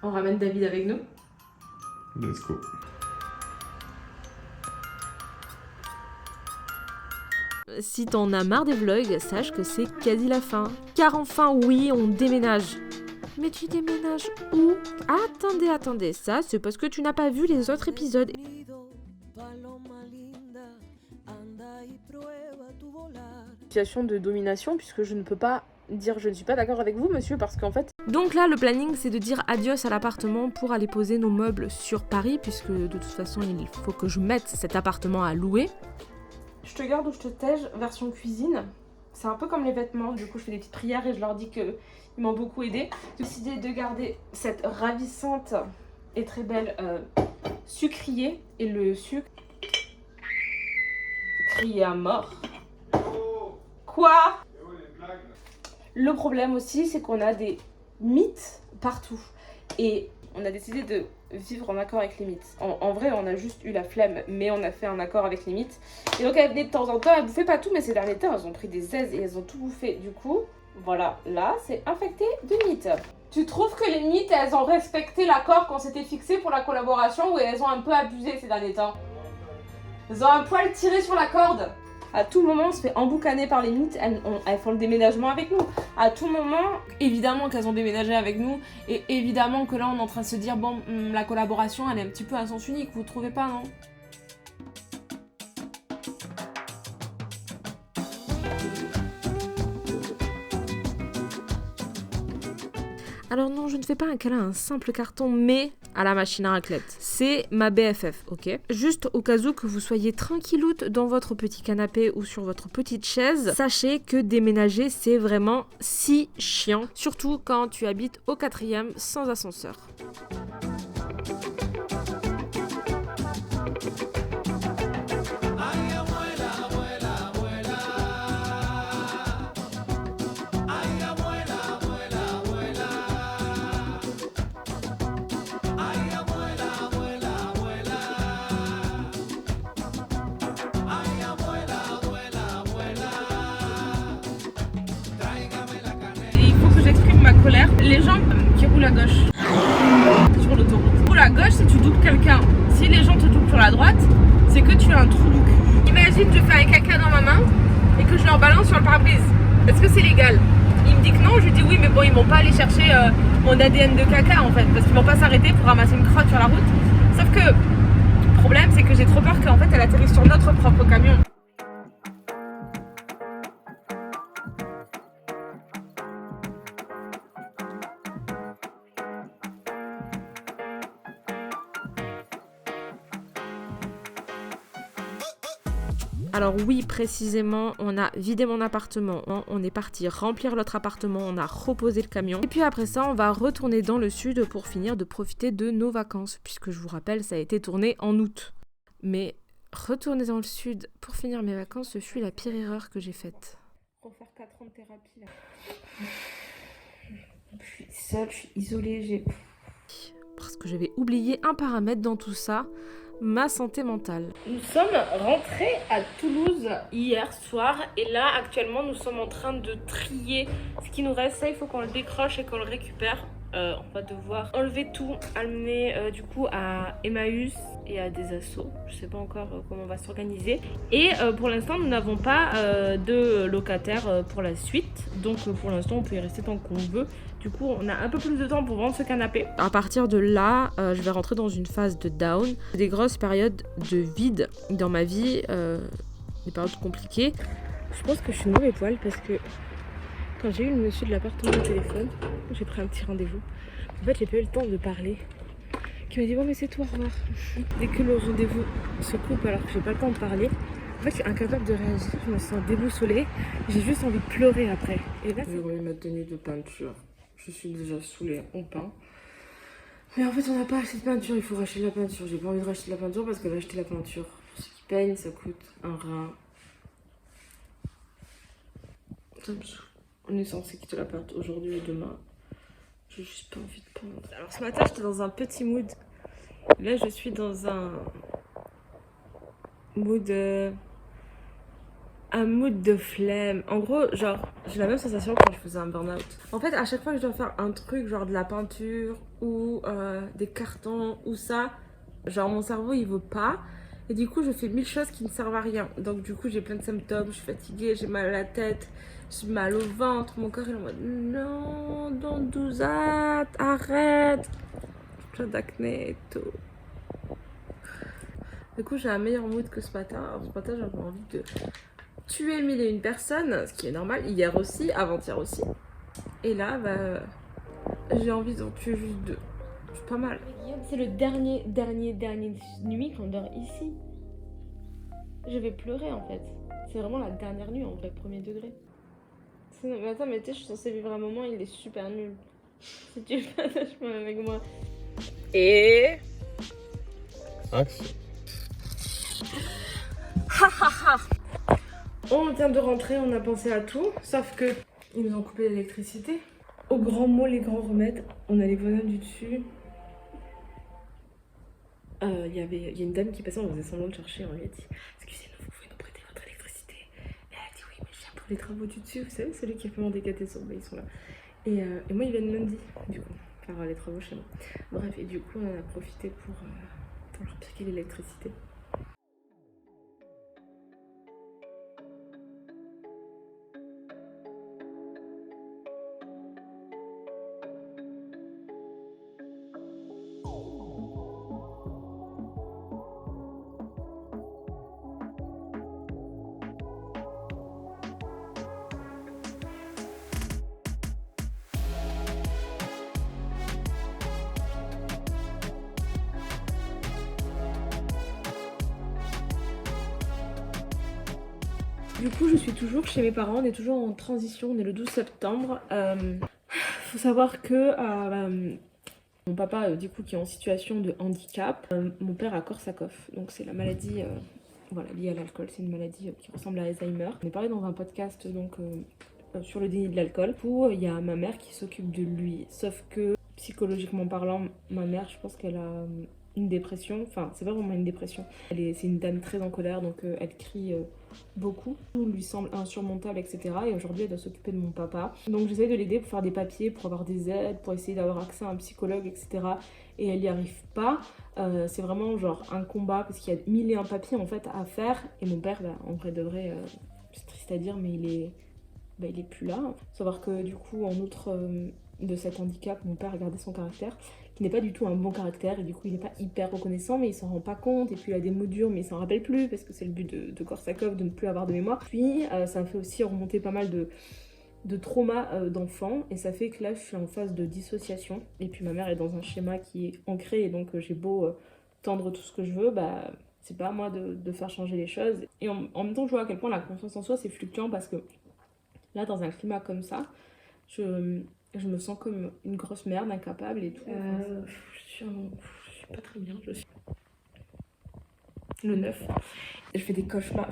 On ramène David avec nous. Let's go. Si t'en as marre des vlogs, sache que c'est quasi la fin. Car enfin, oui, on déménage. Mais tu déménages où? Attendez, ça c'est parce que tu n'as pas vu les autres épisodes. Situation de domination, puisque je ne peux pas dire je ne suis pas d'accord avec vous, monsieur, parce qu'en fait... Donc là, le planning, c'est de dire adios à l'appartement pour aller poser nos meubles sur Paris, puisque de toute façon, il faut que je mette cet appartement à louer. Je te garde ou je te tège, version cuisine. C'est un peu comme les vêtements, du coup je fais des petites prières et je leur dis qu'ils m'ont beaucoup aidé. J'ai décidé de garder cette ravissante et très belle sucrier, et le sucre crié à mort. Quoi? Le problème aussi, c'est qu'on a des mythes partout. Et on a décidé de vivre en accord avec les mythes. En vrai, on a juste eu la flemme, mais on a fait un accord avec les mythes. Et donc, elles venaient de temps en temps, elles bouffaient pas tout, mais ces derniers temps, elles ont pris des aises et elles ont tout bouffé. Du coup, voilà, là, c'est infecté de mythes. Tu trouves que les mythes, elles ont respecté l'accord qu'on s'était fixé pour la collaboration, ou elles ont un peu abusé ces derniers temps? Elles ont un poil tiré sur la corde. À tout moment, on se fait emboucaner par les mythes, elles font le déménagement avec nous. À tout moment, évidemment qu'elles ont déménagé avec nous, et évidemment que là, on est en train de se dire, bon, la collaboration, elle est un petit peu à sens unique, vous trouvez pas, non? Alors non, je ne fais pas un câlin à un simple carton, mais à la machine à raclette. C'est ma BFF, ok? Juste au cas où que vous soyez tranquilloute dans votre petit canapé ou sur votre petite chaise, sachez que déménager, c'est vraiment si chiant. Surtout quand tu habites au 4e sans ascenseur. Et il faut que j'exprime ma colère. Les gens qui roulent à gauche sur l'autoroute. Roule à gauche, si tu doubles quelqu'un. Si les gens te doublent sur la droite, c'est que tu as un trou du cul. Imagine, je fais un caca dans ma main et que je leur balance sur le pare-brise. Est-ce que c'est légal? Il me dit que non, je lui dis oui, mais bon, ils vont pas aller chercher mon ADN de caca en fait, parce qu'ils vont pas s'arrêter pour ramasser une crotte sur la route. Sauf que le problème, c'est que j'ai trop peur qu'en fait elle atterrisse sur notre propre camion. Alors oui, précisément, on a vidé mon appartement, on est parti remplir l'autre appartement, on a reposé le camion. Et puis après ça, on va retourner dans le sud pour finir de profiter de nos vacances, puisque je vous rappelle, ça a été tourné en août. Mais retourner dans le sud pour finir mes vacances, ce fut la pire erreur que j'ai faite. Refaire 4 ans de thérapie là. Je suis seule, je suis isolée, Parce que j'avais oublié un paramètre dans tout ça, ma santé mentale. Nous sommes rentrés à Toulouse hier soir et là actuellement nous sommes en train de trier ce qui nous reste. Ça il faut qu'on le décroche et qu'on le récupère. On va devoir enlever tout, amener du coup à Emmaüs et à des assos. Je sais pas encore comment on va s'organiser. Et pour l'instant nous n'avons pas de locataire pour la suite. Donc pour l'instant on peut y rester tant qu'on veut. Du coup on a un peu plus de temps pour vendre ce canapé. À partir de là, je vais rentrer dans une phase de down. Des grosses périodes de vide dans ma vie, des périodes compliquées. Je pense que je suis de mauvais poil parce que quand j'ai eu le monsieur de l'appartement au téléphone, j'ai pris un petit rendez-vous. En fait, j'ai pas eu le temps de parler. Qui m'a dit bon mais c'est toi, au revoir. Dès que le rendez-vous se coupe alors que j'ai pas le temps de parler, en fait je suis incapable de réagir, je me sens déboussolée, j'ai juste envie de pleurer après. Et là j'ai remis ma tenue de peinture. Je suis déjà saoulée, on peint. Mais en fait on n'a pas acheté de peinture, il faut racheter de la peinture. J'ai pas envie de racheter de la peinture parce que acheter la peinture, pour ceux qui peignent, ça coûte un rein. Ça me saoule. On est censé quitter l'appart aujourd'hui et demain. J'ai juste pas envie de peindre. Alors ce matin j'étais dans un petit mood. Là je suis dans un mood un mood de flemme. En gros, genre, j'ai la même sensation quand je faisais un burn-out. En fait, à chaque fois que je dois faire un truc, genre de la peinture ou des cartons ou ça, genre mon cerveau il veut pas. Et du coup, je fais 1000 choses qui ne servent à rien. Donc, du coup, j'ai plein de symptômes. Je suis fatiguée, j'ai mal à la tête, j'ai mal au ventre. Mon corps il est en mode non, don't do that, arrête. J'ai plein d'acné et tout. Du coup, j'ai un meilleur mood que ce matin. Alors, ce matin, j'avais envie de tuer 1001 personnes, ce qui est normal. Hier aussi, avant-hier aussi. Et là, bah, j'ai envie d'en tuer juste 2. C'est pas mal. Guillaume, c'est le dernier nuit qu'on dort ici. Je vais pleurer en fait. C'est vraiment la dernière nuit en vrai, premier degré. Mais attends, mais tu sais, je suis censée vivre un moment, il est super nul. Si tu le partages pas avec moi. Et. Action. On vient de rentrer, on a pensé à tout, sauf que ils nous ont coupé l'électricité. Au grand mot, les grands remèdes, on a les bonhommes du dessus. Il y a une dame qui passait, on faisait semblant de chercher, on lui a dit excusez-nous, vous pouvez nous prêter votre électricité. Et elle a dit oui, mais je viens pour les travaux du dessus, vous savez, celui qui a fait mon décaté sur, ils sont là. Et moi, ils viennent lundi, du coup, faire les travaux chez moi. Bref, et du coup, on en a profité pour leur piquer l'électricité. Du coup, je suis toujours chez mes parents, on est toujours en transition, on est le 12 septembre. Faut savoir que mon papa, du coup, qui est en situation de handicap, mon père a Korsakoff, donc c'est la maladie voilà, liée à l'alcool, c'est une maladie qui ressemble à Alzheimer. On est parlé dans un podcast donc, sur le déni de l'alcool, où il y a ma mère qui s'occupe de lui, sauf que psychologiquement parlant, ma mère, je pense qu'elle a une dépression, enfin c'est pas vraiment une dépression, c'est une dame très en colère, donc elle crie beaucoup, tout lui semble insurmontable, etc. Et aujourd'hui elle doit s'occuper de mon papa, donc j'essaie de l'aider pour faire des papiers, pour avoir des aides, pour essayer d'avoir accès à un psychologue, etc. Et elle n'y arrive pas. C'est vraiment genre un combat parce qu'il y a 1001 papiers en fait à faire, et mon père, en vrai de vrai, c'est triste à dire, mais il est plus là. Faut savoir que du coup, en outre de cet handicap, mon père a gardé son caractère, qui n'est pas du tout un bon caractère, et du coup il n'est pas hyper reconnaissant, mais il s'en rend pas compte, et puis il a des mots durs, mais il s'en rappelle plus, parce que c'est le but de Korsakoff, de ne plus avoir de mémoire. Puis ça me fait aussi remonter pas mal de traumas d'enfant, et ça fait que là je suis en phase de dissociation, et puis ma mère est dans un schéma qui est ancré, et donc j'ai beau tendre tout ce que je veux, bah c'est pas à moi de faire changer les choses. Et en même temps je vois à quel point la confiance en soi c'est fluctuant, parce que là dans un climat comme ça, je me sens comme une grosse merde, incapable et tout. Je suis pas très bien. Je suis le 9. Je fais des cauchemars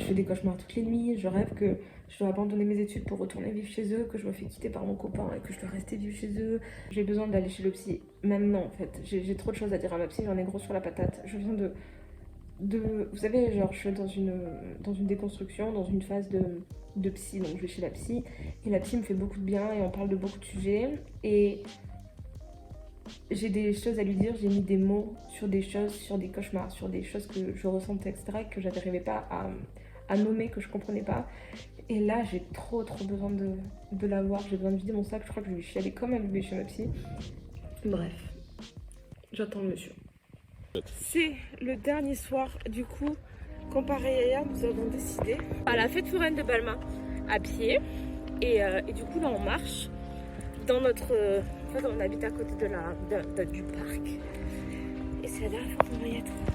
toutes les nuits. Je rêve que je dois abandonner mes études pour retourner vivre chez eux, que je me fais quitter par mon copain et que je dois rester vivre chez eux. J'ai besoin d'aller chez le psy maintenant en fait. J'ai trop de choses à dire à ma psy, j'en ai gros sur la patate. Je viens de vous savez, genre je suis dans une déconstruction, dans une phase de psy, donc je vais chez la psy, et la psy me fait beaucoup de bien et on parle de beaucoup de sujets, et j'ai des choses à lui dire, j'ai mis des mots sur des choses, sur des cauchemars, sur des choses que je ressentais, etc., et que j'arrivais pas à nommer, que je comprenais pas. Et là j'ai trop besoin de la voir, j'ai besoin de vider mon sac, je crois que je vais chialer comme un bébé chez ma psy. Bref, j'attends le monsieur. C'est le dernier soir, du coup, comparé à hier, nous avons décidé à la fête foraine de Balma à pied. Et du coup, là, on marche dans notre. En fait, on habite à côté du parc. Et c'est là qu'on va y être.